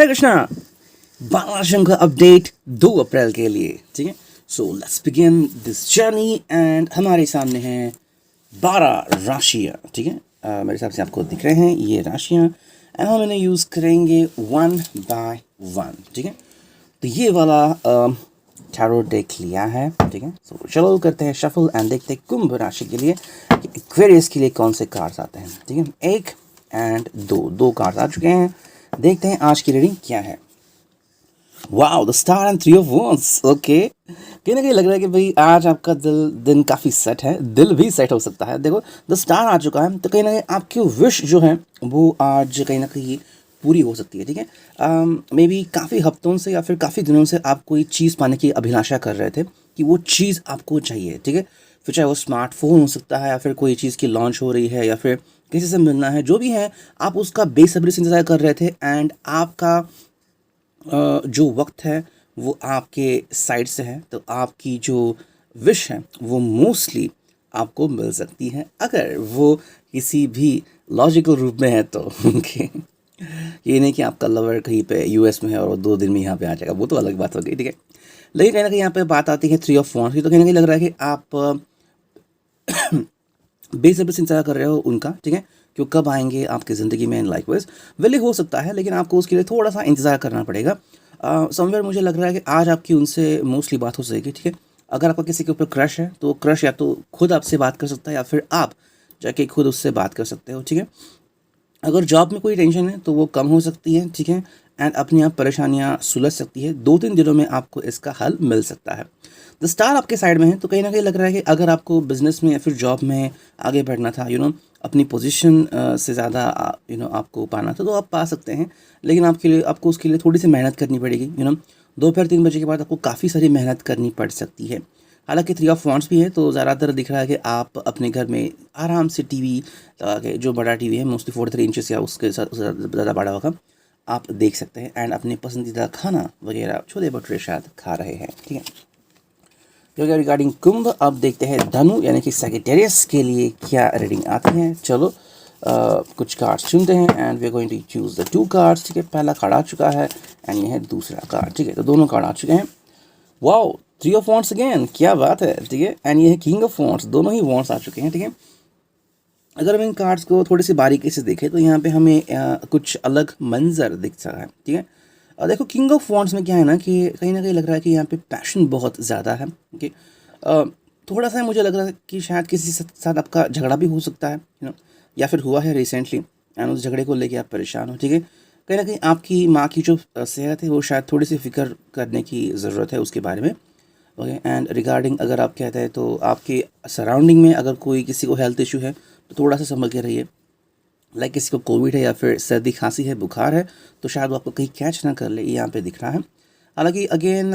हरे कृष्णा। 12 राशियों का अपडेट 2 अप्रैल के लिए, ठीक है। So let's begin this journey and हमारे सामने हैं 12 राशियाँ, ठीक है। मेरे हिसाब से आपको दिख रहे हैं ये राशियाँ एंड हम इन्हें यूज़ करेंगे 1 बाय 1, ठीक है। तो ये वाला टैरो देख लिया है, ठीक है। सो चलो करते हैं शफल एंड देखते हैं कुंभ राशि के लिए एक्वेरियस के लिए कौन से कार्ड्स आते हैं, ठीक है। 1 एंड 2 कार्ड्स आ चुके हैं। देखते हैं आज की रीडिंग क्या है। Wow, the star and 3 of wands. Okay, कहीं ना कहीं लग रहा है कि भाई आज आपका दिन काफ़ी सेट है, दिल भी सेट हो सकता है। देखो द स्टार आ चुका है तो कहीं ना कहीं आपकी विश जो है वो आज कहीं ना कहीं पूरी हो सकती है, ठीक है। मे बी काफ़ी हफ्तों से या फिर काफ़ी दिनों से आप कोई चीज़ पाने की अभिलाषा कर रहे थे कि वो चीज़ आपको चाहिए, ठीक है। फिर चाहे वो स्मार्टफोन हो सकता है या फिर कोई चीज़ की लॉन्च हो रही है या फिर किसी से मिलना है, जो भी है आप उसका बेसब्री से इंतज़ार कर रहे थे एंड आपका जो वक्त है वो आपके साइड से है। तो आपकी जो विश है वो मोस्टली आपको मिल सकती है अगर वो किसी भी लॉजिकल रूप में है तो ओके। ये नहीं कि आपका लवर कहीं पे यूएस में है और वो 2 दिन में यहाँ पे आ जाएगा, वो तो अलग बात हो गई, ठीक है। लेकिन कहीं ना कहीं यहाँ पे बात आती है 3 ऑफ वॉन्ड्स की, तो कहीं ना कहीं लग रहा है कि आप बेसब्री से इंतजार कर रहे हो उनका, ठीक है। कि वो कब आएंगे आपकी ज़िंदगी में, लाइक वाइज वेली हो सकता है लेकिन आपको उसके लिए थोड़ा सा इंतज़ार करना पड़ेगा। समवेयर मुझे लग रहा है कि आज आपकी उनसे मोस्टली बात हो जाएगी, ठीक है। अगर आपका किसी के ऊपर क्रश है तो क्रश या तो खुद आपसे बात कर सकता है या फिर आप जाके खुद उससे बात कर सकते हो, ठीक है। अगर जॉब में कोई टेंशन है तो वो कम हो सकती है, ठीक है। एंड अपनी आप परेशानियां सुलझ सकती है। 2-3 दिनों में आपको इसका हल मिल सकता है। द स्टार आपके साइड में है तो कहीं ना कहीं लग रहा है कि अगर आपको बिजनेस में या फिर जॉब में आगे बढ़ना था, अपनी पोजीशन से ज़्यादा आपको पाना था तो आप पा सकते हैं। लेकिन आपको उसके लिए थोड़ी सी मेहनत करनी पड़ेगी। दोपहर 3 बजे के बाद आपको काफ़ी सारी मेहनत करनी पड़ सकती है। हालांकि 3 ऑफ वॉन्ड्स भी है तो ज़्यादातर दिख रहा है कि आप अपने घर में आराम से टीवी लगा के, जो बड़ा टीवी है मोस्टली 43 इंचेस या उसके साथ ज़्यादा बड़ा होगा, आप देख सकते हैं एंड अपने पसंदीदा खाना वगैरह छोले भटूरे शायद खा रहे हैं, ठीक है। जो रिगार्डिंग कुंभ अब देखते हैं धनु यानी कि सैजिटेरियस के लिए क्या रीडिंग आती है। चलो कुछ कार्ड्स चुनते हैं and we are going to choose the 2 cards, ठीक है। पहला कार्ड आ चुका है एंड ये है दूसरा कार्ड, ठीक है। तो दोनों कार्ड आ चुके हैं। वाओ, 3 ऑफ वॉन्ड्स अगेन, क्या बात है, ठीक है। एंड ये है किंग ऑफ वॉन्ड्स, दोनों ही वॉन्ड्स आ चुके हैं, ठीक है। अगर हम इन कार्ड्स को थोड़ी सी बारीकी से देखें तो यहाँ पे हमें कुछ अलग मंजर दिख सकता है, ठीक है। देखो किंग ऑफ वॉन्ड्स में क्या है ना कि कहीं ना कहीं लग रहा है कि यहाँ पे पैशन बहुत ज़्यादा है, ठीक है। थोड़ा सा मुझे लग रहा है कि शायद किसी के साथ आपका झगड़ा भी हो सकता है, या फिर हुआ है रिसेंटली एंड उस झगड़े को लेके आप परेशान हो, ठीक है। कहीं ना कहीं आपकी माँ की जो सेहत है वो शायद थोड़ी सी फिक्र करने की ज़रूरत है उसके बारे में, ओके। एंड रिगार्डिंग अगर आप कहते हैं तो आपके सराउंडिंग में अगर कोई किसी को हेल्थ इशू है तो थोड़ा सा संभल के रहिए। लाइक किसी को कोविड है या फिर सर्दी खांसी है, बुखार है, तो शायद वो आपको कहीं कैच ना कर ले, ये यहाँ पे दिख रहा है। हालांकि अगेन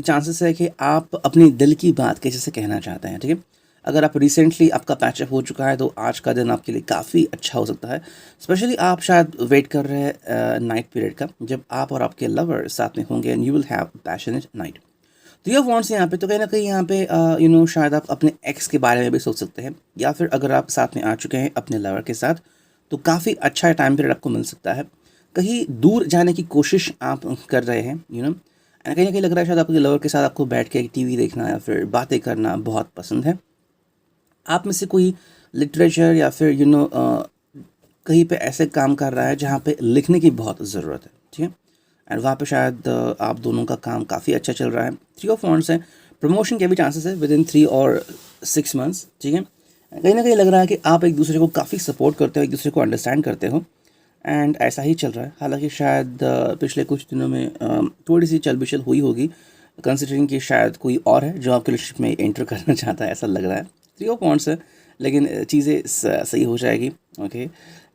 चांसेस है कि आप अपनी दिल की बात किसी से कहना चाहते हैं, ठीक है। अगर आप रिसेंटली आपका पैचअप हो चुका है तो आज का दिन आपके लिए काफ़ी अच्छा हो सकता है। स्पेशली आप शायद वेट कर रहे हैं नाइट पीरियड का, जब आप और आपके लवर साथ में होंगे and you will have passionate night. तो ये वॉन्ट्स यहाँ पे तो कहीं ना कहीं यहाँ पे शायद आप अपने एक्स के बारे में भी सोच सकते हैं या फिर अगर आप साथ में आ चुके हैं अपने लवर के साथ तो काफ़ी अच्छा टाइम पीरियड आपको मिल सकता है। कहीं दूर जाने की कोशिश आप कर रहे हैं, कहीं ना कहीं लग रहा है शायद आपके लवर के साथ आपको बैठ के टीवी देखना या फिर बातें करना बहुत पसंद है। आप में से कोई लिटरेचर या फिर कहीं पे ऐसे काम कर रहा है जहाँ पे लिखने की बहुत ज़रूरत है, ठीक है। एंड वहाँ पे शायद आप दोनों का काम काफ़ी अच्छा चल रहा है। 3 ऑफ वॉन्ड्स है, प्रमोशन के भी चांसेस है विद इन 3 और 6 मंथ्स, ठीक है। कहीं ना कहीं लग रहा है कि आप एक दूसरे को काफ़ी सपोर्ट करते हो, एक दूसरे को अंडरस्टैंड करते हो एंड ऐसा ही चल रहा है। हालांकि शायद पिछले कुछ दिनों में थोड़ी सी चलबिचल हुई होगी, कंसिडरिंग कि शायद कोई और है जो आपके रिलेशनशिप में एंटर करना चाहता है, ऐसा लग रहा है। 3 ऑफ वॉन्ड्स है लेकिन चीज़ें सही हो जाएगी, ओके।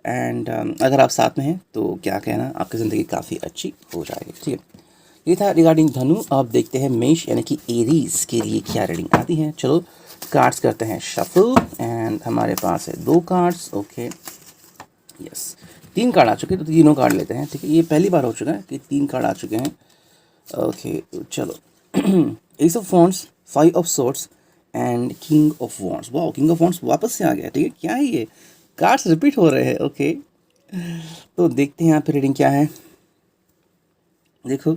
एंड अगर आप साथ में हैं तो क्या कहना, आपकी ज़िंदगी काफ़ी अच्छी हो जाएगी, ठीक है। ये था रिगार्डिंग धनु। अब देखते हैं मेष यानी कि एरीज के लिए क्या रीडिंग आती है। चलो कार्ड्स करते हैं शफल एंड हमारे पास है 2 कार्ड्स, ओके यस। 3 कार्ड आ चुके हैं तो तीनों कार्ड लेते हैं, ठीक है। ये पहली बार हो चुका है कि 3 कार्ड आ चुके हैं, ओके चलो। S of wands, 5 of swords and king of wands. Wow, king of wands वापस से आ गया, ठीक है। क्या है ये, कार्ड्स रिपीट हो रहे हैं, ओके। तो देखते हैं यहाँ पे रीडिंग क्या है। देखो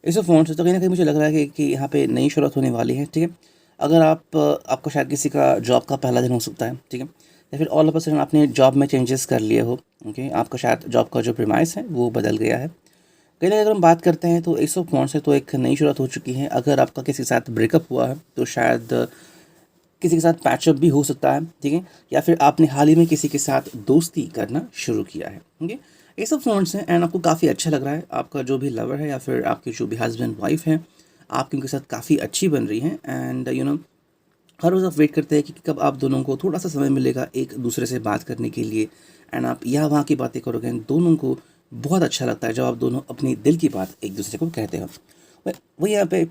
इस फ़ोन से तो कहीं न कहीं मुझे लग रहा है कि यहाँ पे नई शुरुआत होने वाली है, ठीक है? अगर आपको शायद किसी का जॉब का पहला दिन हो सकता है, ठीक है? या फिर ऑल ऑफ अ सडन आपने जॉब में चेंजेस कर लिए हो, ओके? आपका शायद जॉब का जो प्रीमाइस है वो बदल गया है। कहीं न कहीं अगर हम बात करते हैं तो इस फ़ोन से तो एक नई शुरुआत हो चुकी है। अगर आपका किसी के साथ ब्रेकअप हुआ है तो शायद किसी के साथ पैचअप भी हो सकता है, ठीक है? या फिर आपने हाल ही में किसी के साथ दोस्ती करना शुरू किया है, ओके? ये सब फ़ोन्स हैं एंड आपको काफ़ी अच्छा लग रहा है, आपका जो भी लवर है या फिर आपके जो भी हस्बैंड वाइफ़ हैं, आपकी उनके साथ काफ़ी अच्छी बन रही हैं एंड हर रोज़ आप वेट करते हैं कि कब आप दोनों को थोड़ा-सा समय मिलेगा एक दूसरे से बात करने के लिए एंड आप यहाँ-वहाँ की बातें करोगे एंड दोनों को बहुत अच्छा लगता है जब आप दोनों अपनी दिल की बात एक दूसरे को कहते हो। वही यहाँ पे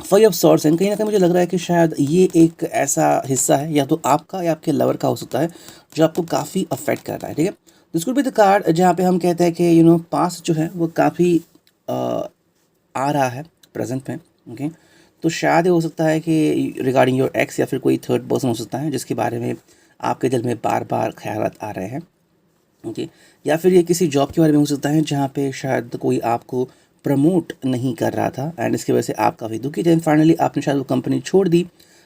5 ऑफ सॉर्ड्स हैं, कहीं न कहीं मुझे लग रहा है कि शायद ये एक ऐसा हिस्सा है या तो आपका या आपके लवर का हो सकता है, जो आपको काफ़ी अफ़ेक्ट कर रहा है, ठीक है? This could be the card जहाँ पे हम कहते हैं कि पास्ट जो है वो काफ़ी अ, आ रहा है प्रेज़ेंट में, ओके? तो शायद ये हो सकता है कि रिगार्डिंग योर एक्स या फिर कोई थर्ड पर्सन हो सकता है, जिसके बारे में आपके दिल में बार-बार ख़यालात आ रहे हैं। ओके, या फिर ये किसी जॉब के बारे में हो सकता है जहाँ पे शायद कोई आपको प्रमोट नहीं कर रहा था एंड इसकी वजह से आप काफ़ी दुखी थे एंड फाइनली आपने शायद वो कंपनी छोड़ दी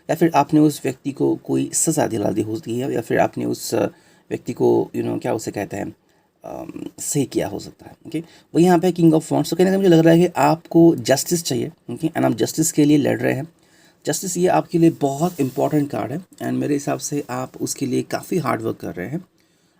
या फिर आपने उस व्यक्ति को कोई सज़ा दिला दी होती है या फिर आपने उस व्यक्ति को क्या उसे कहते हैं सही किया हो सकता है। ओके, वही यहाँ पे किंग ऑफ वॉन्ड्स, तो कहीं ना कहीं मुझे लग रहा है कि आपको जस्टिस चाहिए, ओके, एंड आप जस्टिस के लिए लड़ रहे हैं। जस्टिस ये आपके लिए बहुत इंपॉर्टेंट कार्ड है एंड मेरे हिसाब से आप उसके लिए काफ़ी हार्ड वर्क कर रहे हैं।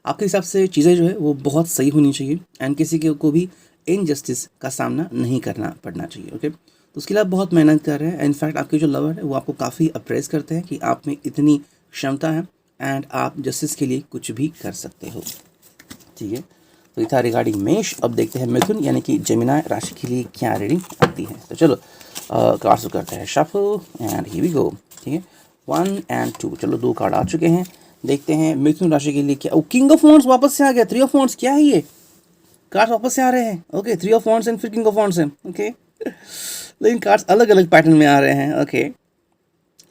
आपके हिसाब से चीज़ें जो है वो बहुत सही होनी चाहिए एंड किसी के को भी इनजस्टिस का सामना नहीं करना पड़ना चाहिए, ओके? तो उसके लिए आप बहुत मेहनत कर रहे हैं। इनफैक्ट आपके जो लवर है वो आपको काफ़ी अप्रेस करते हैं कि आप में इतनी क्षमता है एंड आप जस्टिस के लिए कुछ भी कर सकते हो, ठीक है? तो ये था रिगार्डिंग मेष। अब देखते हैं मिथुन यानी कि जेमिनी राशि के लिए क्या रीडिंग आती है। तो चलो कार्ड्स करते हैं shuffle and here we go, ठीक है? 1 एंड 2, चलो 2 कार्ड आ चुके हैं। देखते हैं मिथुन राशि के लिए क्या। किंग ऑफ वॉन्ड्स वापस से आ गया। 3 ऑफ वॉन्ड्स, क्या है ये? कार्ड्स वापस से आ रहे हैं। ओके, 3 ऑफ वॉन्ड्स एंड फिर किंग ऑफ वॉन्ड्स हैं। ओके, लेकिन कार्ड्स अलग अलग पैटर्न में आ रहे हैं। ओके,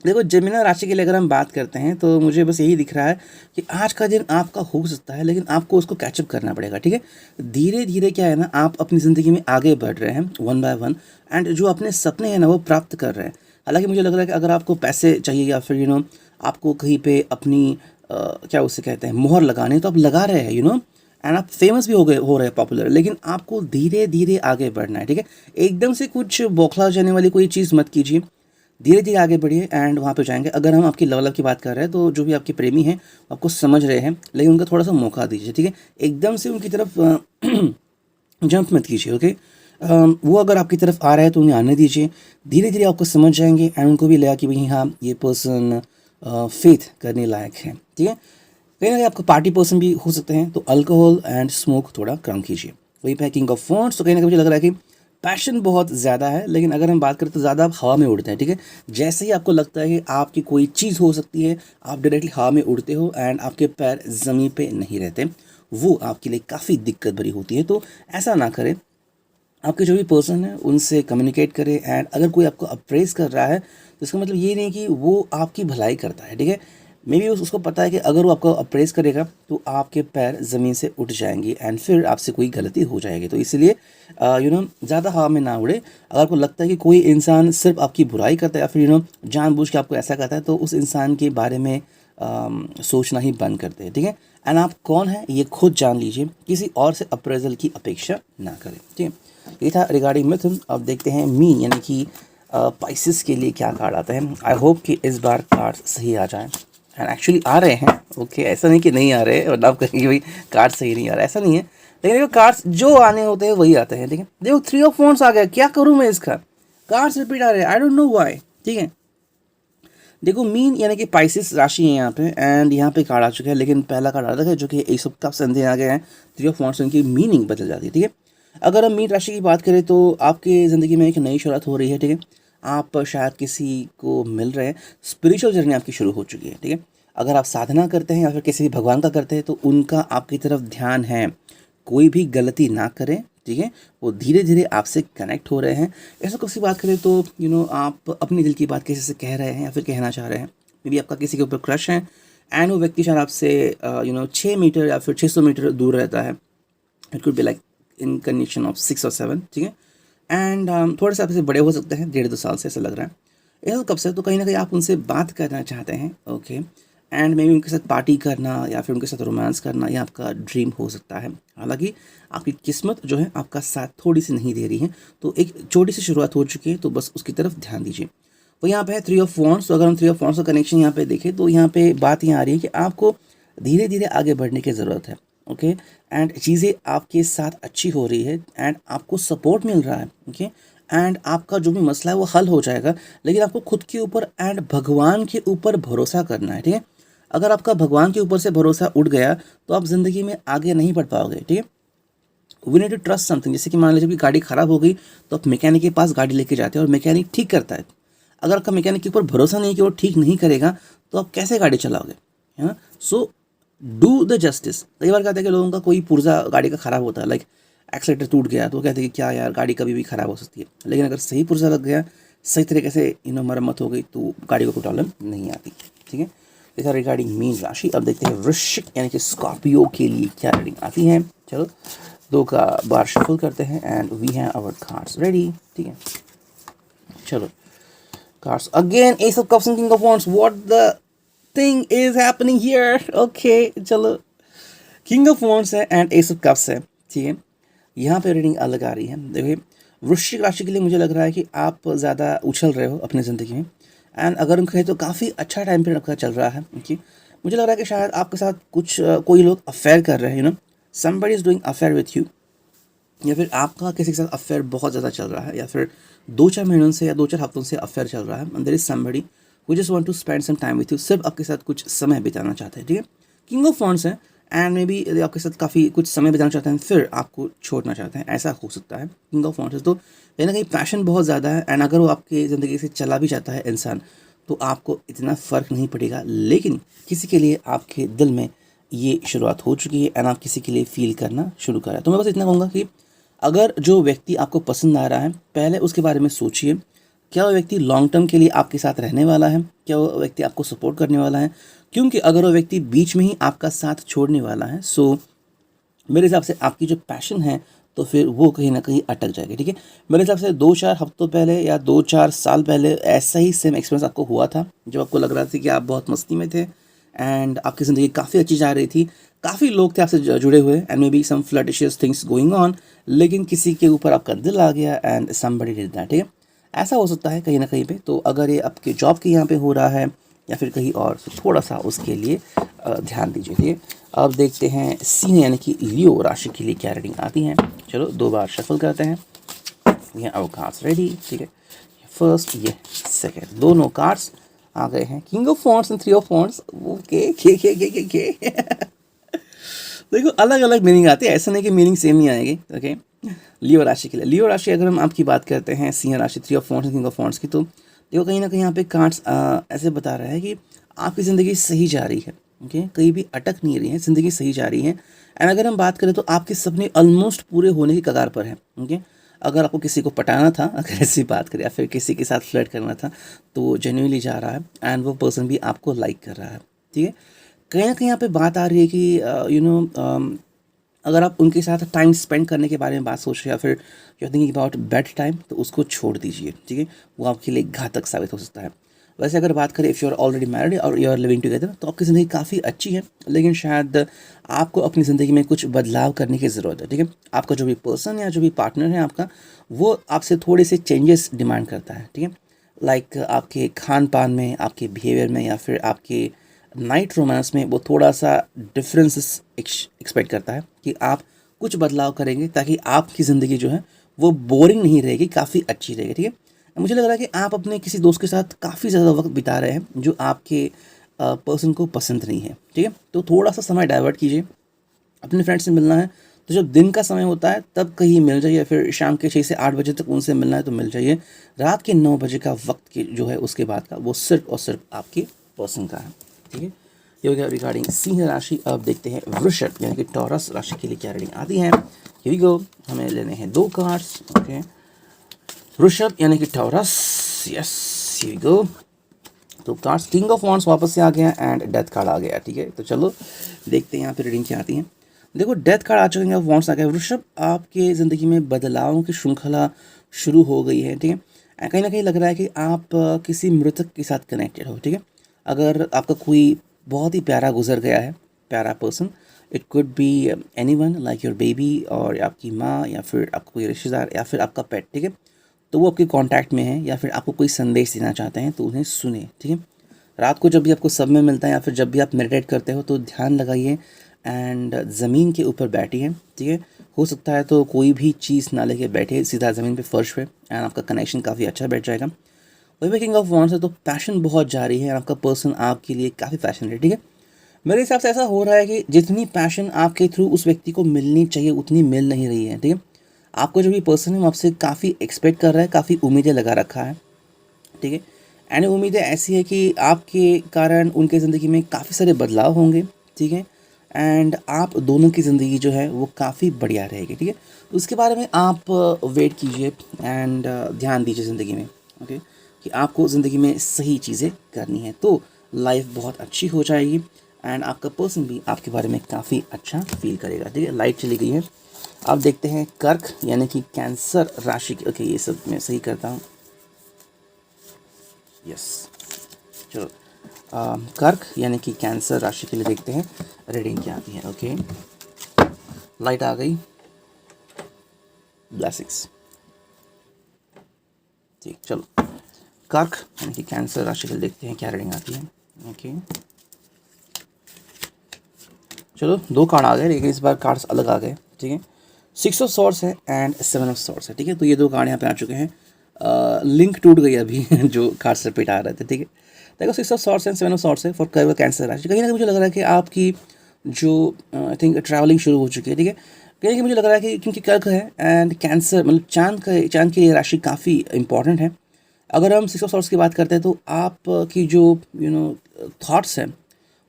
देखो जेमिनी राशि के लिए अगर हम बात करते हैं तो मुझे बस यही दिख रहा है कि आज का दिन आपका हो सकता है लेकिन आपको उसको कैचअप करना पड़ेगा, ठीक है? धीरे धीरे क्या है ना, आप अपनी ज़िंदगी में आगे बढ़ रहे हैं वन बाय वन एंड जो अपने सपने हैं ना वो प्राप्त कर रहे हैं। हालांकि मुझे लग रहा है कि अगर आपको पैसे चाहिए या फिर आपको कहीं पे अपनी क्या उसे कहते हैं मोहर लगाने, तो आप लगा रहे हैं एंड आप फेमस भी हो रहे हैं, पॉपुलर, लेकिन आपको धीरे धीरे आगे बढ़ना है, ठीक है? एकदम से कुछ बौखला जाने वाली कोई चीज़ मत कीजिए। धीरे धीरे आगे बढ़िए एंड वहाँ पे जाएंगे। अगर हम आपकी लव की बात कर रहे हैं तो जो भी आपके प्रेमी हैं वो आपको समझ रहे हैं, लेकिन उनका थोड़ा सा मौका दीजिए, ठीक है? एकदम से उनकी तरफ जंप मत कीजिए, ओके? वो अगर आपकी तरफ आ रहा है तो उन्हें आने दीजिए। धीरे धीरे आपको समझ जाएंगे एंड उनको भी लगा कि भाई हाँ, ये पर्सन फेथ करने लायक है, ठीक है? कहीं ना कहीं आपका पार्टी पर्सन भी हो सकते हैं, तो अल्कोहल एंड स्मोक थोड़ा कम कीजिए। वही पैकिंग ऑफ फोन्स, तो कहीं ना कहीं मुझे लग रहा है कि पैशन बहुत ज़्यादा है, लेकिन अगर हम बात करें तो ज़्यादा आप हवा में उड़ते हैं, ठीक है? जैसे ही आपको लगता है कि आपकी कोई चीज़ हो सकती है, आप डायरेक्टली हवा में उड़ते हो एंड आपके पैर ज़मीन पे नहीं रहते। वो आपके लिए काफ़ी दिक्कत भरी होती है, तो ऐसा ना करें। आपके जो भी पर्सन है उनसे कम्युनिकेट करें एंड अगर कोई आपको अप्रेज़ कर रहा है तो इसका मतलब ये नहीं कि वो आपकी भलाई करता है, ठीक है? मे बी उसको पता है कि अगर वो आपको अप्रेज़ करेगा तो आपके पैर ज़मीन से उठ जाएंगे एंड फिर आपसे कोई गलती हो जाएगी। तो इसलिए ज़्यादा हवा में ना उड़े। अगर आपको लगता है कि कोई इंसान सिर्फ आपकी बुराई करता है या फिर जानबूझ के आपको ऐसा करता है, तो उस इंसान के बारे में सोचना ही बंद करते हैं, ठीक है? एंड आप कौन है ये खुद जान लीजिए, किसी और से अप्रेजल की अपेक्षा ना करें, ठीक है? ये था रिगार्डिंग मिथुन। अब देखते हैं मीन यानी कि पाइसेस के लिए क्या कार्ड आता है। आई होप कि इस बार कार्ड सही आ जाए एंड एक्चुअली आ रहे हैं, ओके? ऐसा नहीं कि नहीं आ रहे और आप कहेंगे भाई कार्ड सही नहीं आ रहा, ऐसा नहीं है। लेकिन देखो कार्ड्स जो आने होते हैं वही आते हैं, ठीक है? देखो 3 ऑफ वॉन्ड्स आ गया, क्या करूँ मैं इसका? कार्ड्स रिपीट आ रहे हैं, आई डोंट नो व्हाई, ठीक है? देखो मीन यानी कि पाइसेस राशि है यहाँ पे एंड यहाँ पे कार्ड आ चुका है, लेकिन पहला कार्ड आता है जो कि एक सप्ताह संधि आ गया है। 3 ऑफ वॉन्ड्स, उनकी मीनिंग बदल जाती है, ठीक है? अगर हम मीन राशि की बात करें तो आपकी ज़िंदगी में एक नई शुरुआत हो रही है, ठीक है? आप शायद किसी को मिल रहे हैं, स्पिरिचुअल जर्नी आपकी शुरू हो चुकी है, ठीक है? अगर आप साधना करते हैं या फिर किसी भी भगवान का करते हैं तो उनका आपकी तरफ ध्यान है। कोई भी गलती ना करें, ठीक है? वो धीरे धीरे आपसे कनेक्ट हो रहे हैं। ऐसा किसी बात करें तो आप अपनी दिल की बात किसी से कह रहे हैं या फिर कहना चाह रहे हैं। मे बी आपका किसी के ऊपर क्रश है एंड वो व्यक्ति शायद आपसे 6 मीटर या फिर 600 मीटर दूर रहता है। It could be like in condition of 6 और 7, ठीक है। एंड थोड़े से आपसे बड़े हो सकते हैं, 1.5-2 साल से, ऐसा लग रहा है। ऐसा कब से, तो कहीं ना कहीं आप उनसे बात करना चाहते हैं, ओके। एंड मे बी उनके साथ पार्टी करना या फिर उनके साथ रोमांस करना, ये आपका ड्रीम हो सकता है। हालांकि आपकी किस्मत जो है आपका साथ थोड़ी सी नहीं दे रही है, तो एक छोटी सी शुरुआत हो चुकी है, तो बस उसकी तरफ ध्यान दीजिए। तो यहाँ पे है 3 ऑफ वॉन्ड्स। तो अगर हम 3 ऑफ वॉन्ड्स का कनेक्शन यहाँ पे देखें तो यहाँ पे बात यहाँ आ रही है कि आपको धीरे धीरे आगे बढ़ने की ज़रूरत है, ओके। एंड चीज़ें आपके साथ अच्छी हो रही है एंड आपको सपोर्ट मिल रहा है, ओके। एंड आपका जो भी मसला है वो हल हो जाएगा, लेकिन आपको खुद के ऊपर एंड भगवान के ऊपर भरोसा करना है, ठीक है। अगर आपका भगवान के ऊपर से भरोसा उठ गया तो आप ज़िंदगी में आगे नहीं बढ़ पाओगे, ठीक है। We need to trust something. जैसे कि मान लीजिए कि गाड़ी ख़राब हो गई तो आप मैकेनिक के पास गाड़ी लेके जाते हैं और मैकेनिक ठीक करता है। अगर आपका मैकेनिक के ऊपर भरोसा नहीं कि वो ठीक नहीं करेगा तो आप कैसे गाड़ी चलाओगे, है ना। So do the justice. कई बार कहते हैं कि लोगों का कोई पुर्जा गाड़ी का ख़राब होता है, लाइक एक्सीलेटर टूट गया तो वो कहते हैं कि क्या यार, गाड़ी कभी भी ख़राब हो सकती है। लेकिन अगर सही पुर्जा लग गया, सही तरीके से मरम्मत हो गई, तो गाड़ी को कोई प्रॉब्लम नहीं आती, ठीक है। देखा रिगार्डिंग मीन राशि। अब देखते हैं वृश्चिक यानी कि स्कॉर्पियो के लिए क्या रीडिंग आती है। चलो 2 का बार शफल करते हैं and we have our cards ready, ठीक है। चलो cards again, ace of cups and king of wands. What the thing is happening here, okay. चलो किंग ऑफ वॉन्ड्स है एंड एस ऑफ कप्स है, ठीक है। यहाँ पे रीडिंग अलग आ रही है। देखिए वृश्चिक राशि के लिए मुझे लग रहा है कि आप ज़्यादा उछल रहे हो अपनी ज़िंदगी में, एंड अगर हम कहें तो काफ़ी अच्छा टाइम पीरियड आपका चल रहा है, ओके। मुझे लग रहा है कि शायद आपके साथ कुछ कोई लोग अफेयर कर रहे हैं, somebody is doing affair with you, या फिर आपका किसी के साथ अफेयर बहुत ज़्यादा चल रहा है, या फिर 2-4 महीनों से या 2-4 हफ्तों से अफेयर चल रहा है। And there is somebody who just want to spend some time with you, सिर्फ आपके साथ कुछ समय बिताना चाहते हैं, ठीक है। किंग ऑफ वॉन्ड्स है एंड मे बी आपके साथ काफ़ी कुछ समय बिताना चाहते हैं फिर आपको छोड़ना चाहते हैं, ऐसा हो सकता है। किंग ऑफ वॉन्ड्स तो कहीं ना कहीं पैशन बहुत ज़्यादा है, एंड अगर वो आपकी ज़िंदगी से चला भी जाता है इंसान तो आपको इतना फ़र्क नहीं पड़ेगा, लेकिन किसी के लिए आपके दिल में ये शुरुआत हो चुकी है एंड आप किसी के लिए फील करना शुरू कर रहे हैं। तो मैं बस इतना कहूँगा कि अगर जो व्यक्ति आपको पसंद आ रहा है, पहले उसके बारे में सोचिए, क्या वो व्यक्ति लॉन्ग टर्म के लिए आपके साथ रहने वाला है, क्या वो व्यक्ति आपको सपोर्ट करने वाला है। क्योंकि अगर वो व्यक्ति बीच में ही आपका साथ छोड़ने वाला है, सो मेरे हिसाब से आपकी जो पैशन है तो फिर वो कहीं ना कहीं अटक जाएगी, ठीक है। मेरे हिसाब से 2-4 हफ्तों पहले या 2-4 साल पहले ऐसा ही सेम एक्सपीरियंस आपको हुआ था, जब आपको लग रहा था कि आप बहुत मस्ती में थे एंड आपकी ज़िंदगी काफ़ी अच्छी जा रही थी, काफ़ी लोग थे आपसे जुड़े हुए and maybe some flirtatious things going on, लेकिन किसी के ऊपर आपका दिल आ गया एंड समबडी डिड दैट, ठीक है। ऐसा हो सकता है कहीं ना कहीं पे। तो अगर ये आपके जॉब के यहाँ पे हो रहा है या फिर कहीं और, तो थोड़ा सा उसके लिए ध्यान दीजिए, ठीक है। अब देखते हैं सिंह यानी कि लियो राशि के लिए क्या रीडिंग आती है। चलो 2 बार शफल करते हैं। ये आवर कार्ड्स रेडी, ठीक है। फर्स्ट, ये सेकंड, दोनों कार्ड्स आ गए हैं। King of wands and 3 of wands, okay. के देखो अलग अलग मीनिंग आती है, ऐसा नहीं कि मीनिंग सेम नहीं आएगी, ओके। लियो राशि के लिए, लियो राशि अगर हम आपकी बात करते हैं, सिंह राशि 3 of wands king of wands की, तो देखो कहीं ना कहीं यहाँ पे कार्ड्स ऐसे बता रहा है कि आपकी ज़िंदगी सही जा रही है, ओके। कहीं भी अटक नहीं रही है, ज़िंदगी सही जा रही है। एंड अगर हम बात करें तो आपके सपने ऑलमोस्ट पूरे होने की कगार पर हैं, ओके। अगर आपको किसी को पटाना था, अगर ऐसी बात करें, या फिर किसी के साथ फ्लर्ट करना था, तो जेन्युइनली जा रहा है एंड वो पर्सन भी आपको लाइक कर रहा है, ठीक है। कहीं ना कहीं यहाँ पे बात आ रही है कि अगर आप उनके साथ टाइम स्पेंड करने के बारे में बात सोच रहे हैं या फिर you are thinking about bed time, तो उसको छोड़ दीजिए, ठीक है। वो आपके लिए घातक साबित हो सकता है। वैसे अगर बात करें if you are already married और यू आर लिविंग टुगेदर, तो आपकी ज़िंदगी काफ़ी अच्छी है, लेकिन शायद आपको अपनी ज़िंदगी में कुछ बदलाव करने की ज़रूरत है, ठीक है। आपका जो भी पर्सन या जो भी पार्टनर है आपका, वो आपसे थोड़े से चेंजेस डिमांड करता है, ठीक है। लाइक आपके खान पान में, आपके बिहेवियर में, या फिर आपके नाइट रोमांस में वो थोड़ा सा डिफरेंसेस एक्सपेक्ट करता है कि आप कुछ बदलाव करेंगे ताकि आपकी ज़िंदगी जो है वो बोरिंग नहीं रहेगी, काफ़ी अच्छी रहेगी, ठीक है। मुझे लग रहा है कि आप अपने किसी दोस्त के साथ काफ़ी ज़्यादा वक्त बिता रहे हैं जो आपके पर्सन को पसंद नहीं है, ठीक है। तो थोड़ा सा समय डाइवर्ट कीजिए। अपने फ्रेंड से मिलना है तो जब दिन का समय होता है तब कहीं मिल जाइए, फिर शाम के 6 से 8 बजे तक उनसे मिलना है तो मिल जाइए। रात के 9 बजे का वक्त के जो है उसके बाद का, वो सिर्फ और सिर्फ आपके पर्सन का है, ठीक है। ये हो गया रिगार्डिंग सिंह राशि। अब देखते हैं वृषभ यानी कि टॉरस राशि के लिए क्या रीडिंग आती है। हियर वी गो, हमें लेने हैं 2 कार्ड्स, ओके। वृषभ यानी कि Taurus, yes, here we go. तो कार्ड्स किंग ऑफ वॉन्ड्स वापस से आ गया एंड डेथ कार्ड आ गया, ठीक है। तो चलो देखते हैं यहाँ पे रीडिंग क्या आती है। देखो डेथ कार्ड आ चुके हैं, ऑफ वांट्स आ गया। वृषभ, आपके ज़िंदगी में बदलावों की श्रृंखला शुरू हो गई है, ठीक है। कहीं ना कहीं लग रहा है कि आप किसी मृतक के साथ कनेक्टेड हो, ठीक है। अगर आपका कोई बहुत ही प्यारा गुजर गया है, प्यारा person, it could be any one like your baby और आपकी माँ या फिर आपका कोई रिश्तेदार या फिर आपका पेट, ठीक है। तो वो आपके कांटेक्ट में है या फिर आपको कोई संदेश देना चाहते हैं तो उन्हें सुने, ठीक है। रात को जब भी आपको सब में मिलता है या फिर जब भी आप मेडिटेट करते हो तो ध्यान लगाइए एंड ज़मीन के ऊपर बैठिए, ठीक है। हो सकता है तो कोई भी चीज़ ना लेके बैठे, सीधा ज़मीन पे फर्श पे, एंड आपका कनेक्शन काफ़ी अच्छा बैठ जाएगा। वही किंग ऑफ वॉन्ड्स है तो पैशन बहुत जारी है, आपका पर्सन आपके लिए काफ़ी पैशनेट है, ठीक है। मेरे हिसाब से ऐसा हो रहा है कि जितनी पैशन आपके थ्रू उस व्यक्ति को मिलनी चाहिए उतनी मिल नहीं रही है, ठीक है। आपको जो भी पर्सन है वो आपसे काफ़ी एक्सपेक्ट कर रहा है, काफ़ी उम्मीदें लगा रखा है, ठीक है। एंड उम्मीदें ऐसी है कि आपके कारण उनके ज़िंदगी में काफ़ी सारे बदलाव होंगे, ठीक है। एंड आप दोनों की ज़िंदगी जो है वो काफ़ी बढ़िया रहेगी, ठीक है। तो उसके बारे में आप वेट कीजिए एंड ध्यान दीजिए ज़िंदगी में, ओके, कि आपको ज़िंदगी में सही चीज़ें करनी है तो लाइफ बहुत अच्छी हो जाएगी एंड आपका पर्सन भी आपके बारे में काफ़ी अच्छा फील करेगा, ठीक है। लाइट चली गई है। अब देखते हैं कर्क यानी कि कैंसर राशि की। ओके, ये सब मैं सही करता हूँ, यस। चलो, कर्क यानी कि कैंसर राशि के लिए देखते हैं रीडिंग क्या आती है। ओके, लाइट आ गई, ब्लेसिंग्स, ठीक। चलो, कर्क यानी कि कैंसर राशि के लिए देखते हैं क्या रीडिंग आती है। ओके, चलो 2 कार्ड आ गए लेकिन इस बार कार्ड्स अलग आ गए, ठीक है। 6 ऑफ सॉर्ड्स है एंड 7 ऑफ सॉर्ड्स है, ठीक है। तो ये 2 कार्ड यहाँ पे आ चुके हैं। लिंक टूट गई अभी जो कार्ड्स रिपीट आ रहे थे, ठीक है। देखो 6 of swords and 7 of swords है फॉर कैंसर राशि। कहीं ना कहीं मुझे लग रहा है कि आपकी जो आई थिंक ट्रैवलिंग शुरू हो चुकी है, ठीक है। कहीं ना कहीं मुझे लग रहा है कि क्योंकि कर्क है एंड कैंसर मतलब चांद की ये राशि काफ़ी इंपॉर्टेंट है। अगर हम 6 ऑफ सॉर्ड्स की बात करते हैं तो आपकी जो थॉट्स हैं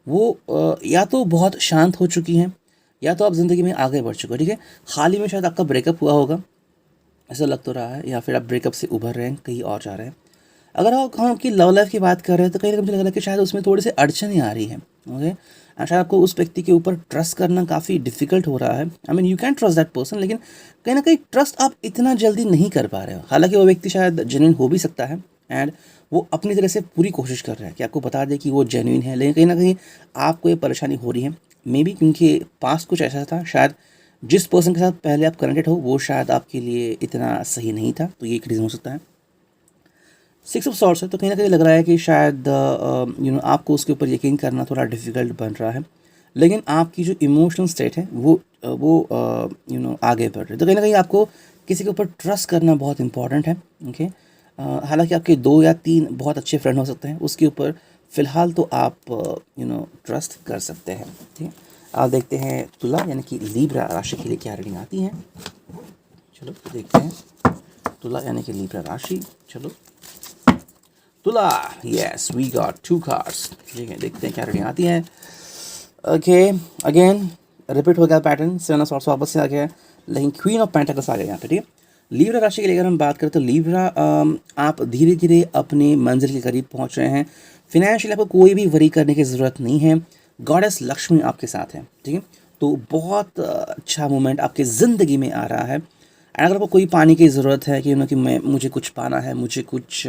वो या तो बहुत शांत हो चुकी हैं या तो आप ज़िंदगी में आगे बढ़ चुके हो, ठीक है। हाल ही में शायद आपका ब्रेकअप हुआ होगा, ऐसा लग तो रहा है, या फिर आप ब्रेकअप से उभर रहे हैं, कहीं और जा रहे हैं। अगर हम आपकी लव लाइफ की बात कर रहे हैं तो कहीं ना कहीं मुझे लग रहा है कि शायद उसमें थोड़ी सी अड़चनें आ रही हैं, ओके। शायद आपको उस व्यक्ति के ऊपर ट्रस्ट करना काफ़ी डिफिकल्ट हो रहा है। I mean you can trust that person, लेकिन कहीं ना कहीं ट्रस्ट आप इतना जल्दी नहीं कर पा रहे हो। हालांकि वो व्यक्ति शायद जेन्युइन हो भी सकता है एंड वो अपनी तरह से पूरी कोशिश कर रहा है कि आपको बता दे कि वो जेन्युइन है, लेकिन कहीं ना कहीं आपको ये परेशानी हो रही है। मे बी क्योंकि पास कुछ ऐसा था, शायद जिस पर्सन के साथ पहले आप कनेक्टेड हो वो शायद आपके लिए इतना सही नहीं था, तो ये एक रीज़न हो सकता है। 6 ऑफ सॉर्ड्स है तो कहीं ना कहीं लग रहा है कि शायद आपको उसके ऊपर यकीन करना थोड़ा डिफिकल्ट बन रहा है, लेकिन आपकी जो इमोशनल स्टेट है वो आगे बढ़ रही है। तो कहीं ना कहीं आपको किसी के ऊपर ट्रस्ट करना बहुत इंपॉर्टेंट है, ओके। हालांकि आपके 2 या 3 बहुत अच्छे फ्रेंड हो सकते हैं, उसके ऊपर फ़िलहाल तो आप ट्रस्ट कर सकते हैं, ठीक है। आप देखते हैं तुला यानी कि लीब्रा राशि के लिए क्या रीडिंग आती है। चलो देखते हैं तुला यानी कि लीब्रा राशि। चलो तुला, यस वी गॉट 2 कार्ड्स, ठीक है। देखते हैं क्या रीडिंग आती है। ओके, अगेन रिपीट हो गया पैटर्न, 7 ऑफ सॉर्ड्स वापस से आ गया, लेकिन क्वीन ऑफ पेंटिकल्स आ गया यहाँ पे, ठीक है। लीब्रा राशि के लिए अगर हम बात करें तो लीब्रा, आप धीरे धीरे अपनी मंजिल के करीब पहुँच रहे हैं। फिनेंशियल आपको कोई भी वरी करने की ज़रूरत नहीं है। गॉडेस लक्ष्मी आपके साथ है, ठीक है। तो बहुत अच्छा मोमेंट आपके ज़िंदगी में आ रहा है। एंड अगर आपको कोई पानी की ज़रूरत है कि कि मुझे कुछ पाना है, मुझे कुछ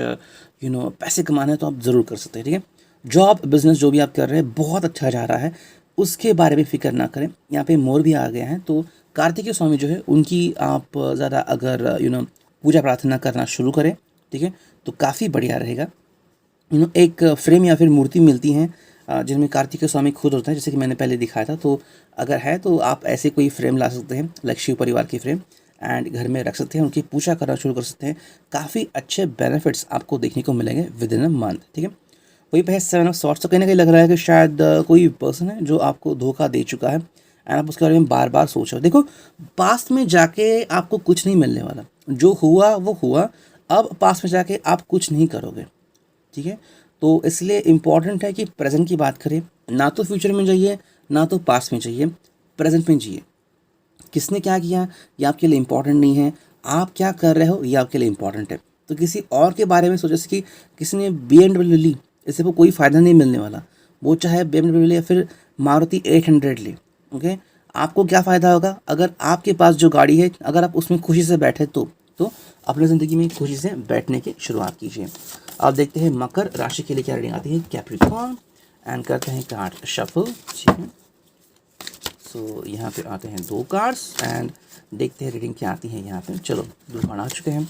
पैसे कमाने हैं, तो आप ज़रूर कर सकते हैं, ठीक है। जॉब बिजनेस जो भी आप कर रहे हैं बहुत अच्छा जा रहा है, उसके बारे में फ़िक्र ना करें। यहाँ पे मोर भी आ गया है तो कार्तिकेय स्वामी जो है उनकी आप ज़्यादा अगर पूजा प्रार्थना करना शुरू करें, ठीक है, तो काफ़ी बढ़िया रहेगा। एक फ्रेम या फिर मूर्ति मिलती हैं जिनमें कार्तिकेय स्वामी खुद होते हैं, जैसे कि मैंने पहले दिखाया था। तो अगर है तो आप ऐसे कोई फ्रेम ला सकते हैं, लाइक शिव परिवार की फ्रेम, एंड घर में रख सकते हैं, उनकी पूजा करना शुरू कर सकते हैं। काफ़ी अच्छे बेनिफिट्स आपको देखने को मिलेंगे विद इन अ मंथ, ठीक है। वही पे है 7 ऑफ सॉर्ड्स। तो कहीं ना कहीं लग रहा है कि शायद कोई पर्सन है जो आपको धोखा दे चुका है एंड आप उसके बारे में बार बार सोच रहे हो। देखो पास्ट में जाके आपको कुछ नहीं मिलने वाला, जो हुआ वो हुआ। अब पास्ट में जाके आप कुछ नहीं करोगे, ठीक है। तो इसलिए इम्पॉर्टेंट है कि प्रेजेंट की बात करें, ना तो फ्यूचर में जाइए ना तो पास्ट में जाइए, प्रेजेंट में जिए। किसने क्या किया ये आपके लिए इम्पॉर्टेंट नहीं है, आप क्या कर रहे हो ये आपके लिए इम्पॉर्टेंट है। तो किसी और के बारे में सोचो, जैसे कि किसी ने BMW ली, इससे वो कोई फ़ायदा नहीं मिलने वाला, वो चाहे BMW ले या फिर मारुति 800 ले, ओके। आपको क्या फ़ायदा होगा? अगर आपके पास जो गाड़ी है, अगर आप उसमें खुशी से बैठे तो अपनी ज़िंदगी में खुशी से बैठने की शुरुआत कीजिए। अब देखते हैं मकर राशि के लिए क्या रीडिंग आती है। कैप्रिकॉर्न एंड करते हैं कार्ड शफल, ठीक है। सो यहाँ पे आते हैं 2 कार्ड्स एंड देखते हैं रीडिंग क्या आती है यहाँ पे। चलो 2 कार्ड आ चुके हैं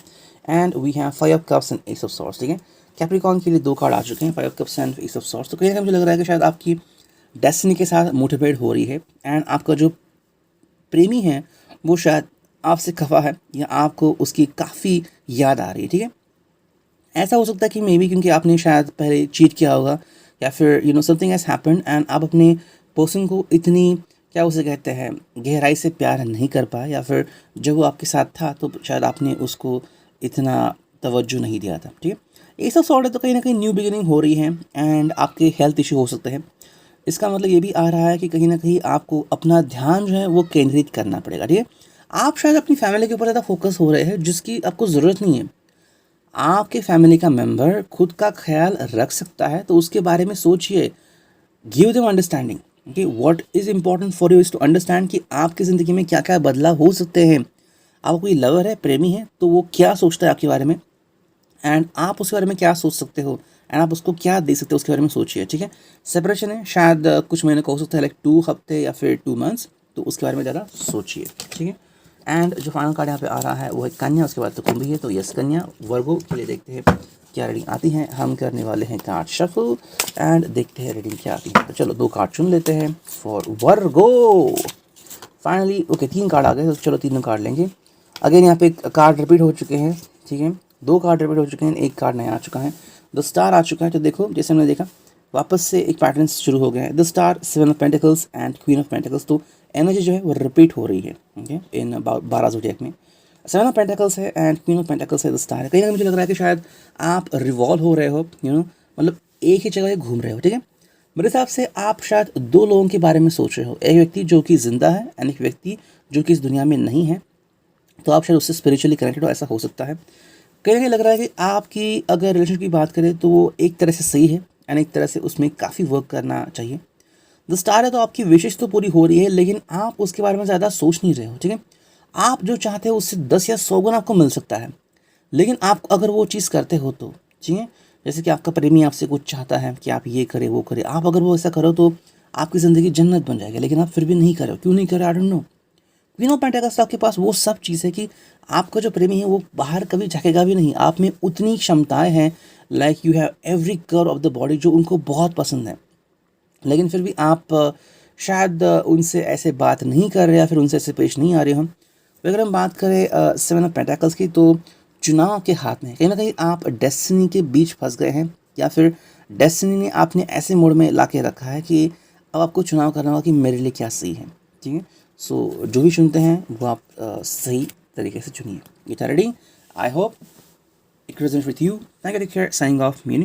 and we have 5 of cups and ace of swords, ठीक है। कैप्रिकॉर्न के लिए 2 कार्ड आ चुके हैं, 5 of cups and ace of swords. तो कहीं ना कहीं मुझे लग रहा है कि शायद आपकी डेस्टिनी के साथ मोटिवेट हो रही है एंड आपका जो प्रेमी है वो शायद आपसे खफा है या आपको उसकी काफ़ी याद आ रही है, ठीक है। ऐसा हो सकता है कि मे बी क्योंकि आपने शायद पहले चीट किया होगा या फिर समथिंग हैज़ हैपेंड एंड आप अपने पर्सन को इतनी क्या उसे कहते हैं गहराई से प्यार नहीं कर पाए, या फिर जब वो आपके साथ था तो शायद आपने उसको इतना तवज्जो नहीं दिया था, ठीक है। ये सब सॉर्ट है तो कहीं ना कहीं न्यू बिगिनिंग हो रही है एंड आपके हेल्थ इशू हो सकते हैं। इसका मतलब ये भी आ रहा है कि कहीं ना कहीं आपको अपना ध्यान जो है वो केंद्रित करना पड़ेगा, ठीक है। आप शायद अपनी फैमिली के ऊपर ज़्यादा फोकस हो रहे हैं जिसकी आपको ज़रूरत नहीं है। आपके फैमिली का मेंबर खुद का ख्याल रख सकता है तो उसके बारे में सोचिए। Give them understanding, okay. What is important for you is to understand कि आपकी ज़िंदगी में क्या क्या बदलाव हो सकते हैं। आपका कोई लवर है, प्रेमी है, तो वो क्या सोचता है आपके बारे में एंड आप उसके बारे में क्या सोच सकते हो एंड आप उसको क्या दे सकते हो उसके बारे में सोचिए, ठीक है। सेपरेशन है शायद कुछ महीने का हो सकता है, लाइक 2 हफ्ते या फिर 2 मंथ्स, तो उसके बारे में ज़्यादा सोचिए, ठीक है। एंड जो फाइनल कार्ड यहाँ पे आ रहा है वो है कन्या, उसके बाद तो कुंभी है, तो यस कन्या। वर्गो के लिए देखते हैं क्या रीडिंग आती है। हम करने वाले हैं कार्ड शफल एंड देखते हैं रीडिंग क्या आती है। तो चलो 2 कार्ड चुन लेते हैं for Virgo. Finally okay 3 card आ गए, तो चलो तीनों कार्ड लेंगे। अगेन यहाँ पे कार्ड रिपीट हो चुके हैं, ठीक है। 2 कार्ड रिपीट हो चुके हैं, 1 कार्ड नया आ चुका है। द स्टार आ चुका है, तो देखो जैसे हमने देखा वापस से एक पैटर्न शुरू हो गया है। The star, 7 of pentacles and queen of pentacles, तो एनर्जी जो है वो रिपीट हो रही है, ओके, इन 12 ज़ोडिएक में। 7 ऑफ पेंटिकल्स है एंड क्वीन ऑफ पेंटिकल्स है, द स्टार है। कहीं ना मुझे लग रहा है कि शायद आप रिवॉल्व हो रहे हो, मतलब एक ही जगह घूम रहे हो, ठीक है। मेरे हिसाब से आप शायद 2 लोगों के बारे में सोच रहे हो, एक व्यक्ति जो कि ज़िंदा है एंड एक व्यक्ति जो कि इस दुनिया में नहीं है, तो आप शायद उससे स्पिरिचुअली कनेक्टेड हो, ऐसा हो सकता है। कहीं ना कहीं लग रहा है कि आपकी अगर रिलेशन की बात करें तो वो एक तरह से सही है एंड एक तरह से उसमें काफ़ी वर्क करना चाहिए। द स्टार है तो आपकी विशेष तो पूरी हो रही है लेकिन आप उसके बारे में ज़्यादा सोच नहीं रहे हो, ठीक है। आप जो चाहते हो उससे 10 या 100 गुना आपको मिल सकता है, लेकिन आप अगर वो चीज़ करते हो तो, ठीक है। जैसे कि आपका प्रेमी आपसे कुछ चाहता है कि आप ये करें वो करें, आप अगर वो ऐसा करो तो आपकी ज़िंदगी जन्नत बन जाएगी, लेकिन आप फिर भी नहीं करो। क्यों नहीं करो? I don't know. Queen of pentacles आपके पास वो सब चीज़ है कि आपका जो प्रेमी है वो बाहर कभी झाकेगा भी नहीं। आप में उतनी क्षमताएं हैं, like you have every curve of the body, जो उनको बहुत पसंद है, लेकिन फिर भी आप शायद उनसे ऐसे बात नहीं कर रहे या फिर उनसे ऐसे पेश नहीं आ रहे हो। तो अगर हम बात करें 7 ऑफ पेंटाकल्स की, तो चुनाव के हाथ में कहीं ना कहीं आप डेस्टिनी के बीच फंस गए हैं, या फिर डेस्टिनी ने आपने ऐसे मोड में ला के रखा है कि अब आपको चुनाव करना होगा कि मेरे लिए क्या सही है, ठीक है। सो जो भी चुनते हैं वो आप सही तरीके से चुनिए। ये था reading, I hope it resonates with you. Thank you, take care, signing off, me